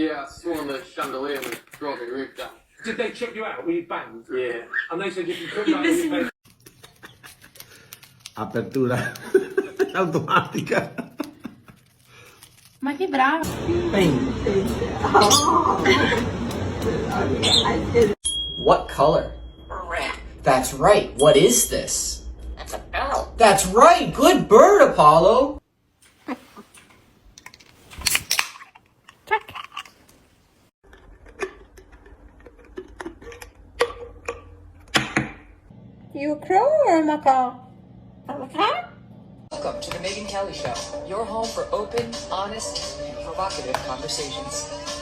Yeah, I swung the chandelier and brought the roof down. Did they check you out? Were you banned? Yeah. And they said if you come back, you pay. Apertura automática. Ma che brava! What color? Red. That's right. What is this? That's a parrot. That's right. Good bird, Apollo. You a crow or a macaw? A macaw? Welcome to the Megan Kelly Show, your home for open, honest, and provocative conversations.